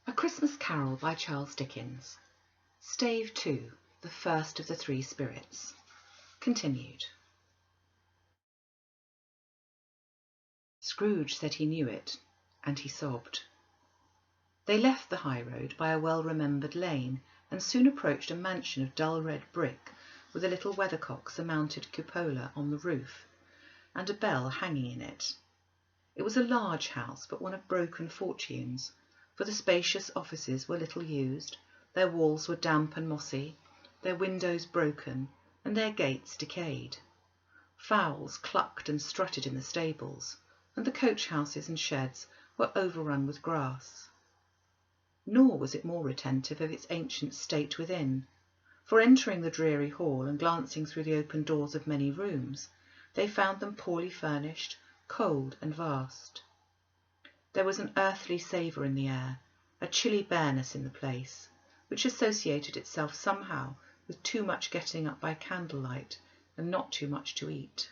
A Christmas Carol by Charles Dickens. Stave 2, the first of the three spirits. Continued. Scrooge said he knew it, and he sobbed. They left the high road by a well-remembered lane, and soon approached a mansion of dull red brick, with a little weathercock-surmounted cupola on the roof, and a bell hanging in it. It was a large house, but one of broken fortunes, for the spacious offices were little used, their walls were damp and mossy, their windows broken, and their gates decayed. Fowls clucked and strutted in the stables, and the coach-houses and sheds were overrun with grass. Nor was it more retentive of its ancient state within, for entering the dreary hall and glancing through the open doors of many rooms, they found them poorly furnished, cold and vast. There was an earthly savour in the air, a chilly bareness in the place, which associated itself somehow with too much getting up by candlelight and not too much to eat.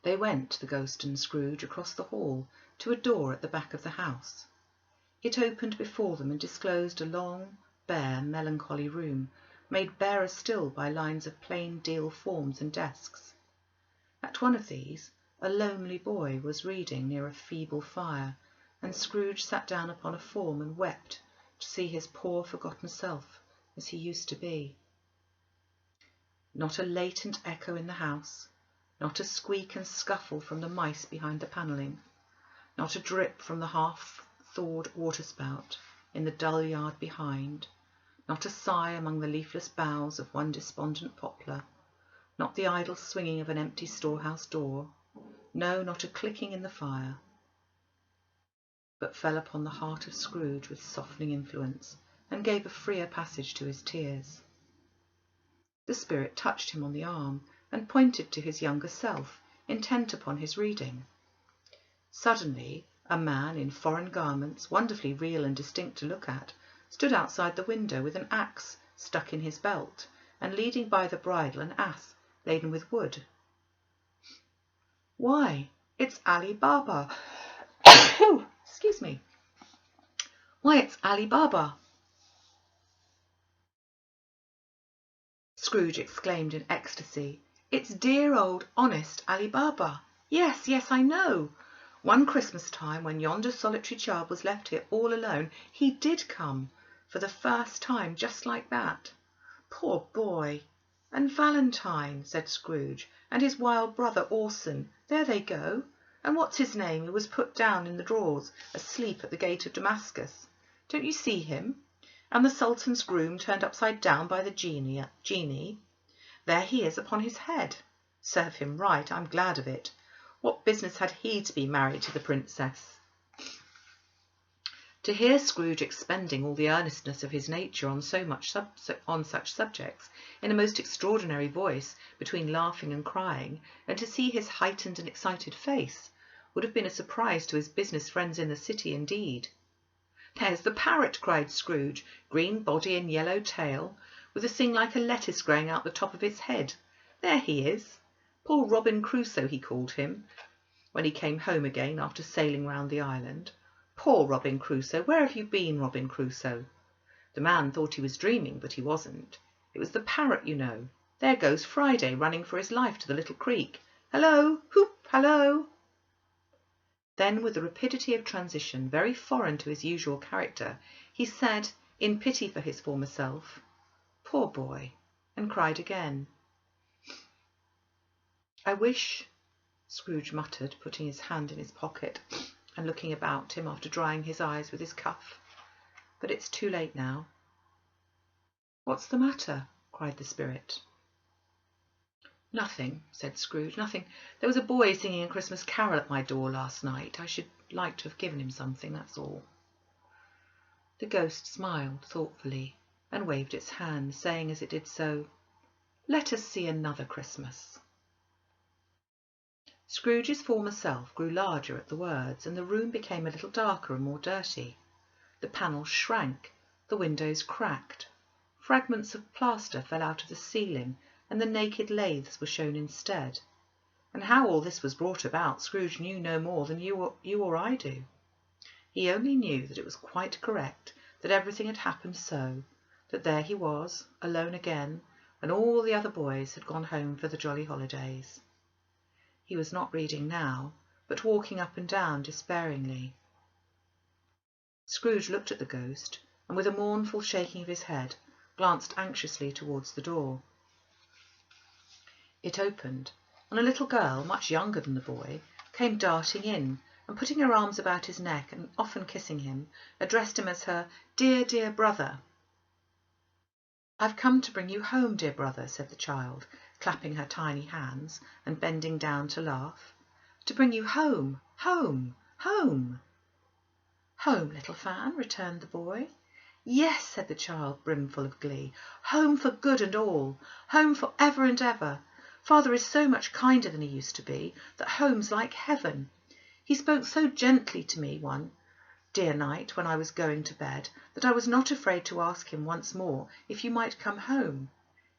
They went, the ghost and Scrooge, across the hall to a door at the back of the house. It opened before them and disclosed a long, bare, melancholy room, made barer still by lines of plain deal forms and desks. At one of these a lonely boy was reading near a feeble fire, and Scrooge sat down upon a form and wept to see his poor forgotten self as he used to be. Not a latent echo in the house, not a squeak and scuffle from the mice behind the panelling, not a drip from the half-thawed waterspout in the dull yard behind, not a sigh among the leafless boughs of one despondent poplar, not the idle swinging of an empty storehouse door, no, not a clicking in the fire, but fell upon the heart of Scrooge with softening influence, and gave a freer passage to his tears. The spirit touched him on the arm, and pointed to his younger self, intent upon his reading. Suddenly, a man in foreign garments, wonderfully real and distinct to look at, stood outside the window with an axe stuck in his belt, and leading by the bridle an ass laden with wood. "Why, it's Ali Baba!" Excuse me. "Why, it's Ali Baba!" Scrooge exclaimed in ecstasy. "It's dear old, honest Ali Baba! Yes, yes, I know. One Christmas time, when yonder solitary child was left here all alone, he did come, for the first time, just like that. Poor boy! And Valentine," said Scrooge, "and his wild brother Orson, there they go. And what's his name, who was put down in the drawers, asleep at the gate of Damascus? Don't you see him? And the Sultan's groom turned upside down by the genie. There he is upon his head. Serve him right, I'm glad of it. What business had he to be married to the princess?" To hear Scrooge expending all the earnestness of his nature on such subjects, in a most extraordinary voice, between laughing and crying, and to see his heightened and excited face, would have been a surprise to his business friends in the city indeed. "There's the parrot," cried Scrooge, "green body and yellow tail, with a thing like a lettuce growing out the top of its head. There he is. Poor Robin Crusoe, he called him, when he came home again after sailing round the island. Poor Robin Crusoe, where have you been, Robin Crusoe?" The man thought he was dreaming, but he wasn't. It was the parrot, you know. There goes Friday, running for his life to the little creek. "Hello! Hoop! Hello!" Then, with a rapidity of transition very foreign to his usual character, he said, in pity for his former self, "Poor boy," and cried again. "I wish," Scrooge muttered, putting his hand in his pocket and looking about him after drying his eyes with his cuff, "but it's too late now." "What's the matter?" cried the spirit. "Nothing," said Scrooge, "nothing. There was a boy singing a Christmas carol at my door last night. I should like to have given him something, that's all." The ghost smiled thoughtfully and waved its hand, saying as it did so, "Let us see another Christmas." Scrooge's former self grew larger at the words, and the room became a little darker and more dirty. The panels shrank, the windows cracked, fragments of plaster fell out of the ceiling, and the naked lathes were shown instead. And how all this was brought about, Scrooge knew no more than you or I do. He only knew that it was quite correct, that everything had happened so, that there he was, alone again, when all the other boys had gone home for the jolly holidays. He was not reading now, but walking up and down despairingly. Scrooge looked at the ghost, and with a mournful shaking of his head, glanced anxiously towards the door. It opened, and a little girl, much younger than the boy, came darting in, and putting her arms about his neck and often kissing him, addressed him as her dear, dear brother. "I've come to bring you home, dear brother," said the child, clapping her tiny hands and bending down to laugh. "To bring you home, home, home." "Home, little Fan?" returned the boy. "Yes," said the child, brimful of glee. "Home for good and all. Home for ever and ever. Father is so much kinder than he used to be, that home's like heaven. He spoke so gently to me one dear night when I was going to bed, that I was not afraid to ask him once more if you might come home.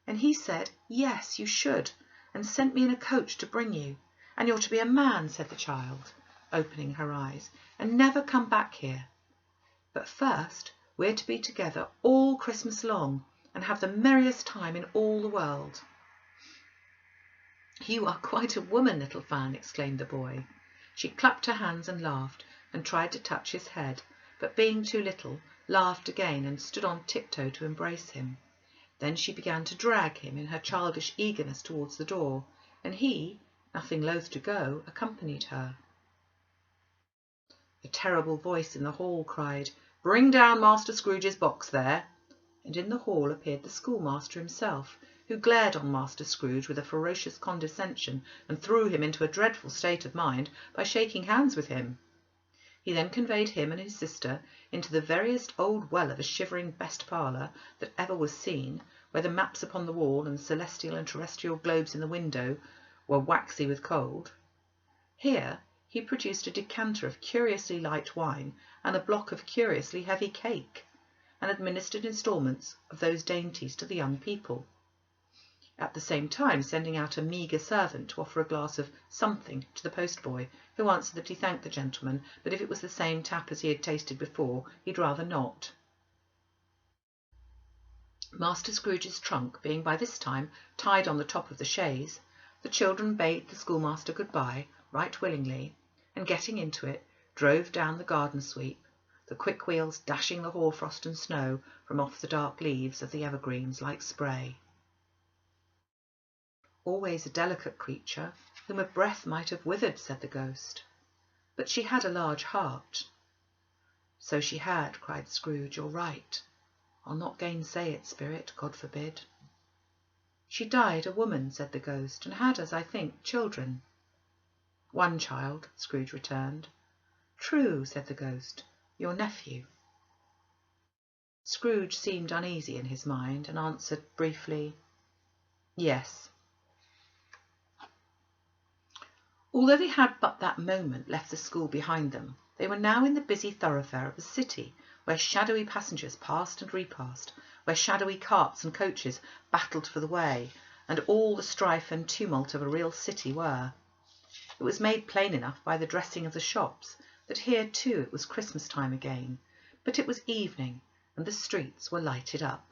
And he said, yes, you should, and sent me in a coach to bring you. And you're to be a man," said the child, opening her eyes, "and never come back here. But first we're to be together all Christmas long, and have the merriest time in all the world." "You are quite a woman, little Fan," exclaimed the boy. She clapped her hands and laughed, and tried to touch his head, but being too little, laughed again and stood on tiptoe to embrace him. Then she began to drag him in her childish eagerness towards the door, and he, nothing loath to go, accompanied her. A terrible voice in the hall cried, "Bring down Master Scrooge's box there," and in the hall appeared the schoolmaster himself, who glared on Master Scrooge with a ferocious condescension, and threw him into a dreadful state of mind by shaking hands with him. He then conveyed him and his sister into the veriest old well of a shivering best parlour that ever was seen, where the maps upon the wall and the celestial and terrestrial globes in the window were waxy with cold. Here he produced a decanter of curiously light wine and a block of curiously heavy cake, and administered instalments of those dainties to the young people, at the same time sending out a meagre servant to offer a glass of something to the post-boy, who answered that he thanked the gentleman, but if it was the same tap as he had tasted before, he'd rather not. Master Scrooge's trunk being by this time tied on the top of the chaise, the children bade the schoolmaster good-bye right willingly, and getting into it, drove down the garden sweep, the quick wheels dashing the hoarfrost and snow from off the dark leaves of the evergreens like spray. "Always a delicate creature, whom a breath might have withered," said the ghost. "But she had a large heart." "So she had," cried Scrooge. "You're right. I'll not gainsay it, spirit, God forbid." "She died a woman," said the ghost, "and had, as I think, children." "One child," Scrooge returned. "True," said the ghost. "Your nephew." Scrooge seemed uneasy in his mind, and answered briefly, "Yes." Although they had but that moment left the school behind them, they were now in the busy thoroughfare of a city, where shadowy passengers passed and repassed, where shadowy carts and coaches battled for the way, and all the strife and tumult of a real city were. It was made plain enough by the dressing of the shops that here too it was Christmas time again, but it was evening, and the streets were lighted up.